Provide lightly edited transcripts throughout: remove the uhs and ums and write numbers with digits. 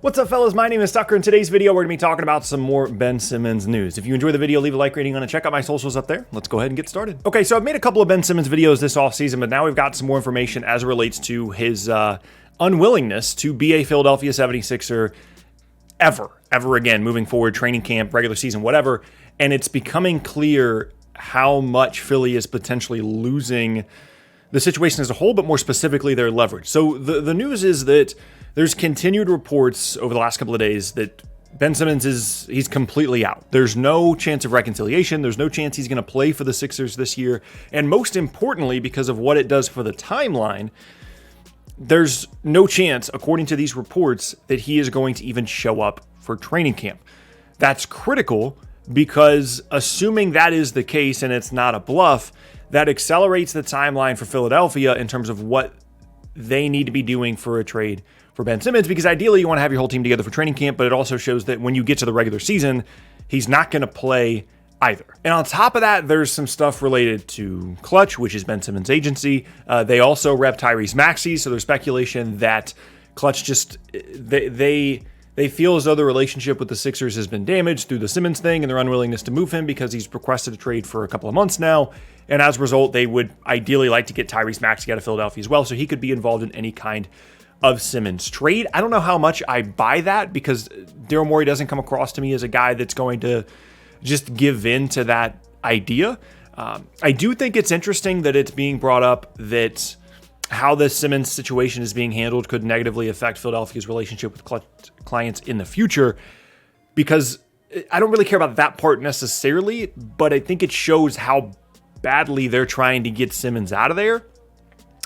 What's up, fellas? My name is Tucker. In today's video, we're going to be talking about some more Ben Simmons news. If you enjoy the video, leave a like rating on it. Check out my socials up there. Let's go ahead and get started. Okay, so I've made a couple of Ben Simmons videos this offseason, but now we've got some more information as it relates to his unwillingness to be a Philadelphia 76er ever again, moving forward, training camp, regular season, whatever. And it's becoming clear how much Philly is potentially losing the situation as a whole, but more specifically their leverage. So the news is that there's continued reports over the last couple of days that Ben Simmons he's completely out. There's no chance of reconciliation. There's no chance he's going to play for the Sixers this year. And most importantly, because of what it does for the timeline, there's no chance, according to these reports, that he is going to even show up for training camp. That's critical because assuming that is the case and it's not a bluff, that accelerates the timeline for Philadelphia in terms of what they need to be doing for a trade for Ben Simmons, because ideally you want to have your whole team together for training camp, but it also shows that when you get to the regular season, he's not going to play either. And on top of that, there's some stuff related to Clutch, which is Ben Simmons' agency. They also rep Tyrese Maxey, so there's speculation that Clutch just, they feel as though the relationship with the Sixers has been damaged through the Simmons thing and their unwillingness to move him because he's requested a trade for a couple of months now. And as a result, they would ideally like to get Tyrese Maxey out of Philadelphia as well, so he could be involved in any kind of Simmons trade. I don't know how much I buy that because Daryl Morey doesn't come across to me as a guy that's going to just give in to that idea. I do think it's interesting that it's being brought up that how the Simmons situation is being handled could negatively affect Philadelphia's relationship with clients in the future, because I don't really care about that part necessarily, but I think it shows how badly they're trying to get Simmons out of there.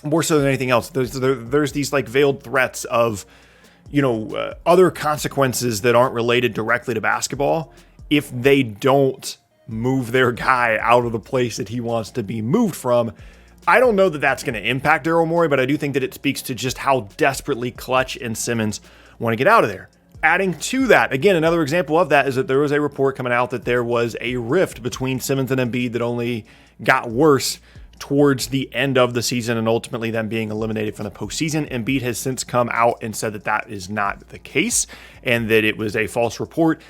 More so than anything else, there's these like veiled threats of, other consequences that aren't related directly to basketball if they don't move their guy out of the place that he wants to be moved from. I don't know that that's going to impact Daryl Morey, but I do think that it speaks to just how desperately Clutch and Simmons want to get out of there. Adding to that, again, another example of that is that there was a report coming out that there was a rift between Simmons and Embiid that only got worse towards the end of the season and ultimately them being eliminated from the postseason. Embiid has since come out and said that that is not the case and that it was a false report.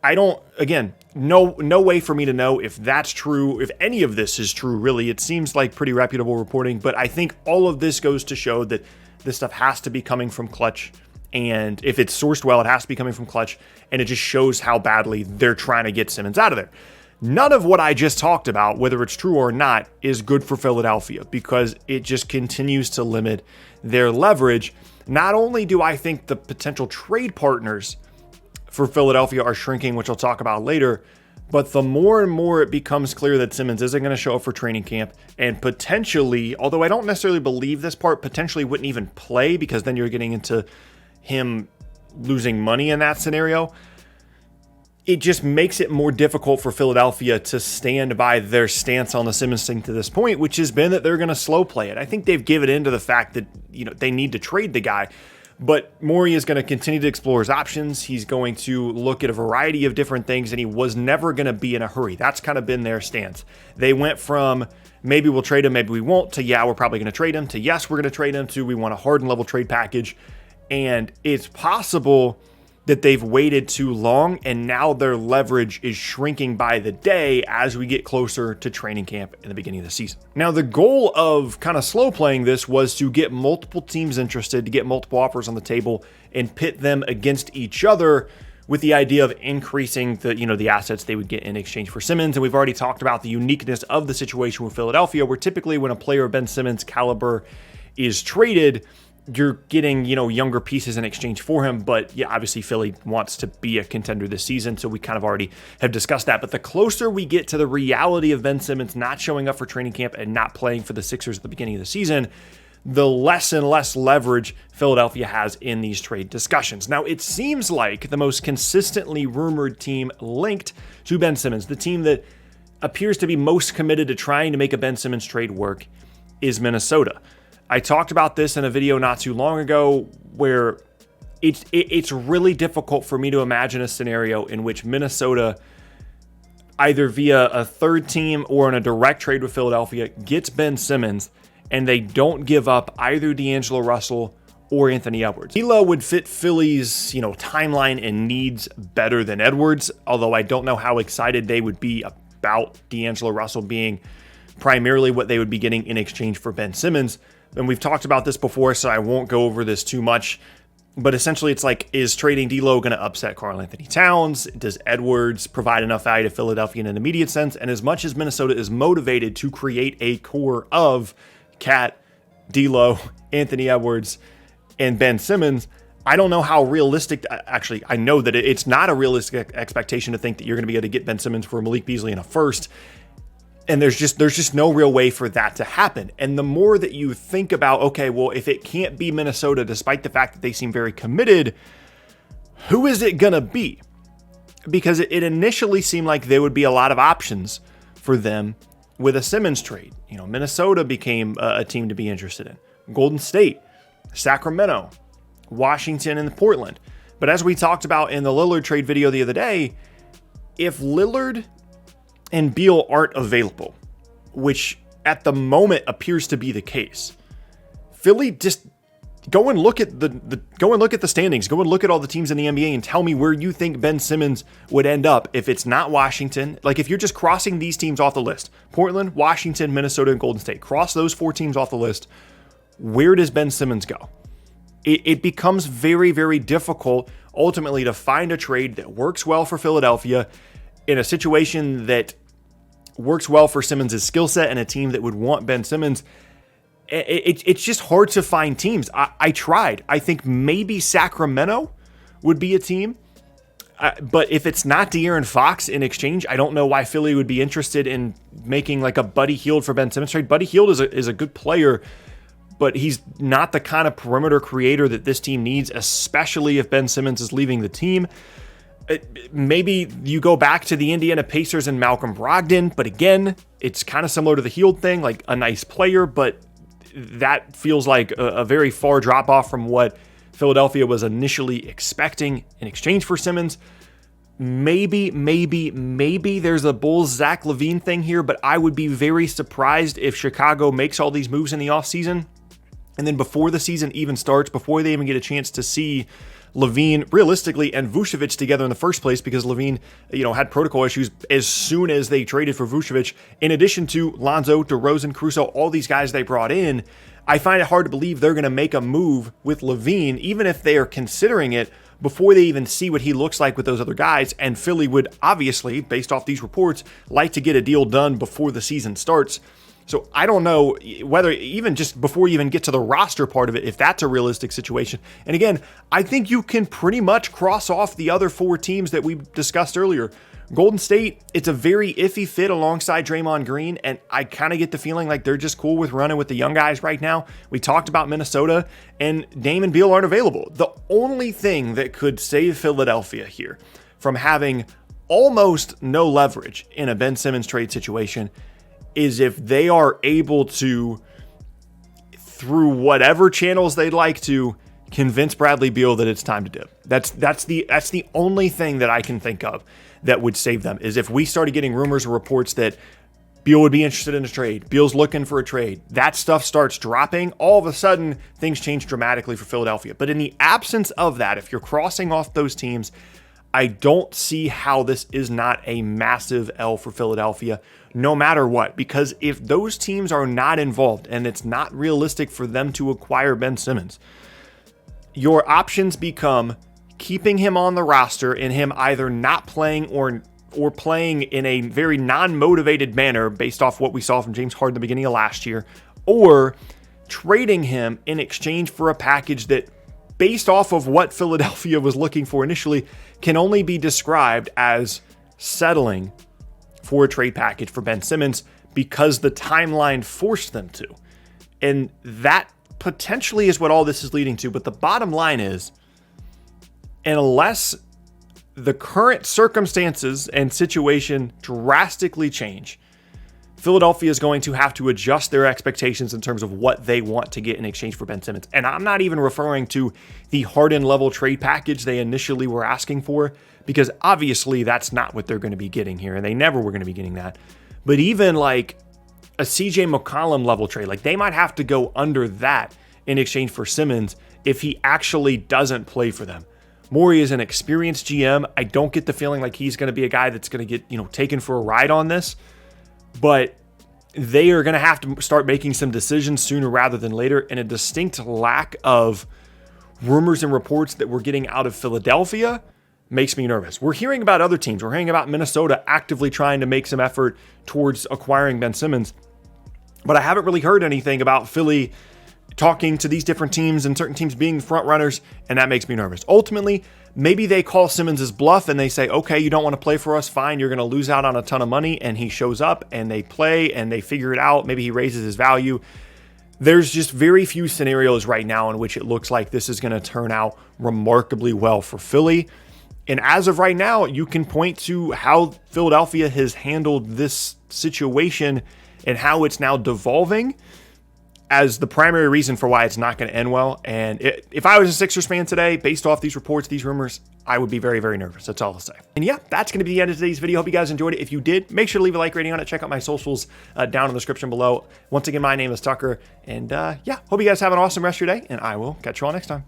No way for me to know if that's true, if any of this is true, really. It seems like pretty reputable reporting, but I think all of this goes to show that this stuff has to be coming from Clutch. And if it's sourced well, it has to be coming from Clutch. And it just shows how badly they're trying to get Simmons out of there. None of what I just talked about, whether it's true or not, is good for Philadelphia because it just continues to limit their leverage. Not only do I think the potential trade partners for Philadelphia are shrinking, which I'll talk about later, but the more and more it becomes clear that Simmons isn't going to show up for training camp and potentially, although I don't necessarily believe this part, potentially wouldn't even play because then you're getting into him losing money in that scenario. It just makes it more difficult for Philadelphia to stand by their stance on the Simmons thing to this point, which has been that they're going to slow play it. I think they've given in to the fact that, they need to trade the guy, but Morey is going to continue to explore his options. He's going to look at a variety of different things, and he was never going to be in a hurry. That's kind of been their stance. They went from maybe we'll trade him, maybe we won't, to yeah, we're probably going to trade him, to yes, we're going to trade him, to we want a Harden level trade package. And it's possible that they've waited too long and now their leverage is shrinking by the day as we get closer to training camp in the beginning of the season. Now, the goal of kind of slow playing this was to get multiple teams interested, to get multiple offers on the table and pit them against each other with the idea of increasing the assets they would get in exchange for Simmons. And we've already talked about the uniqueness of the situation with Philadelphia, where typically when a player of Ben Simmons' caliber is traded, you're getting, younger pieces in exchange for him. But yeah, obviously Philly wants to be a contender this season. So we kind of already have discussed that. But the closer we get to the reality of Ben Simmons not showing up for training camp and not playing for the Sixers at the beginning of the season, the less and less leverage Philadelphia has in these trade discussions. Now, it seems like the most consistently rumored team linked to Ben Simmons, the team that appears to be most committed to trying to make a Ben Simmons trade work, is Minnesota. I talked about this in a video not too long ago where it's really difficult for me to imagine a scenario in which Minnesota, either via a third team or in a direct trade with Philadelphia, gets Ben Simmons and they don't give up either D'Angelo Russell or Anthony Edwards. D'Lo would fit Philly's, timeline and needs better than Edwards, although I don't know how excited they would be about D'Angelo Russell being primarily what they would be getting in exchange for Ben Simmons. And we've talked about this before, so I won't go over this too much. But essentially, it's like, is trading D'Lo going to upset Karl Anthony Towns? Does Edwards provide enough value to Philadelphia in an immediate sense? And as much as Minnesota is motivated to create a core of Cat, D'Lo, Anthony Edwards, and Ben Simmons, I don't know how realistic. Actually, I know that it's not a realistic expectation to think that you're going to be able to get Ben Simmons for Malik Beasley in a first. And there's just no real way for that to happen. And the more that you think about, okay, well, if it can't be Minnesota, despite the fact that they seem very committed, who is it going to be? Because it initially seemed like there would be a lot of options for them with a Simmons trade. Minnesota became a team to be interested in. Golden State, Sacramento, Washington, and Portland. But as we talked about in the Lillard trade video the other day, if Lillard and Beal aren't available, which at the moment appears to be the case, Philly, just go and look at the standings. Go and look at all the teams in the NBA and tell me where you think Ben Simmons would end up if it's not Washington. Like, if you're just crossing these teams off the list, Portland, Washington, Minnesota, and Golden State, cross those 4 teams off the list, where does Ben Simmons go? It becomes very, very difficult ultimately to find a trade that works well for Philadelphia in a situation that works well for Simmons' skill set and a team that would want Ben Simmons. It's just hard to find teams. I tried. I think maybe Sacramento would be a team. But if it's not De'Aaron Fox in exchange, I don't know why Philly would be interested in making like a Buddy Hield for Ben Simmons trade. Buddy Hield is a good player, but he's not the kind of perimeter creator that this team needs, especially if Ben Simmons is leaving the team. Maybe you go back to the Indiana Pacers and Malcolm Brogdon, but again, it's kind of similar to the Hield thing, like a nice player, but that feels like a very far drop off from what Philadelphia was initially expecting in exchange for Simmons. Maybe there's a Bulls Zach LaVine thing here, but I would be very surprised if Chicago makes all these moves in the offseason, and then before the season even starts, before they even get a chance to see LaVine realistically and Vucevic together in the first place, because LaVine, had protocol issues as soon as they traded for Vucevic, in addition to Lonzo, DeRozan, Caruso, all these guys they brought in. I find it hard to believe they're going to make a move with LaVine, even if they are considering it, before they even see what he looks like with those other guys. And Philly would obviously, based off these reports, like to get a deal done before the season starts. So I don't know whether even just before you even get to the roster part of it, if that's a realistic situation. And again, I think you can pretty much cross off the other 4 teams that we discussed earlier. Golden State, it's a very iffy fit alongside Draymond Green, and I kind of get the feeling like they're just cool with running with the young guys right now. We talked about Minnesota, and Dame and Beal aren't available. The only thing that could save Philadelphia here from having almost no leverage in a Ben Simmons trade situation is if they are able to, through whatever channels they'd like to, convince Bradley Beal that it's time to dip. That's the only thing that I can think of that would save them, is if we started getting rumors or reports that Beal would be interested in a trade, Beal's looking for a trade, that stuff starts dropping, all of a sudden things change dramatically for Philadelphia. But in the absence of that, if you're crossing off those teams, I don't see how this is not a massive L for Philadelphia, no matter what, because if those teams are not involved and it's not realistic for them to acquire Ben Simmons, your options become keeping him on the roster and him either not playing or playing in a very non-motivated manner based off what we saw from James Harden at the beginning of last year, or trading him in exchange for a package that, based off of what Philadelphia was looking for initially, can only be described as settling for a trade package for Ben Simmons because the timeline forced them to. And that potentially is what all this is leading to. But the bottom line is, unless the current circumstances and situation drastically change, Philadelphia is going to have to adjust their expectations in terms of what they want to get in exchange for Ben Simmons. And I'm not even referring to the Harden level trade package they initially were asking for, because obviously that's not what they're going to be getting here, and they never were going to be getting that. But even like a CJ McCollum level trade, like they might have to go under that in exchange for Simmons if he actually doesn't play for them. Morey is an experienced GM. I don't get the feeling like he's going to be a guy that's going to get, taken for a ride on this, but they are going to have to start making some decisions sooner rather than later. And a distinct lack of rumors and reports that we're getting out of Philadelphia makes me nervous. We're hearing about other teams. We're hearing about Minnesota actively trying to make some effort towards acquiring Ben Simmons, but I haven't really heard anything about Philly talking to these different teams and certain teams being front runners, and that makes me nervous. Ultimately, maybe they call Simmons' bluff and they say, okay, you don't want to play for us, fine, you're going to lose out on a ton of money, and he shows up and they play and they figure it out. Maybe he raises his value. There's just very few scenarios right now in which it looks like this is going to turn out remarkably well for Philly. And as of right now, you can point to how Philadelphia has handled this situation and how it's now devolving as the primary reason for why it's not going to end well. And if I was a Sixers fan today, based off these reports, these rumors, I would be very, very nervous. That's all I'll say. And yeah, that's going to be the end of today's video. Hope you guys enjoyed it. If you did, make sure to leave a like rating on it. Check out my socials down in the description below. Once again, my name is Tucker. And yeah, hope you guys have an awesome rest of your day, and I will catch you all next time.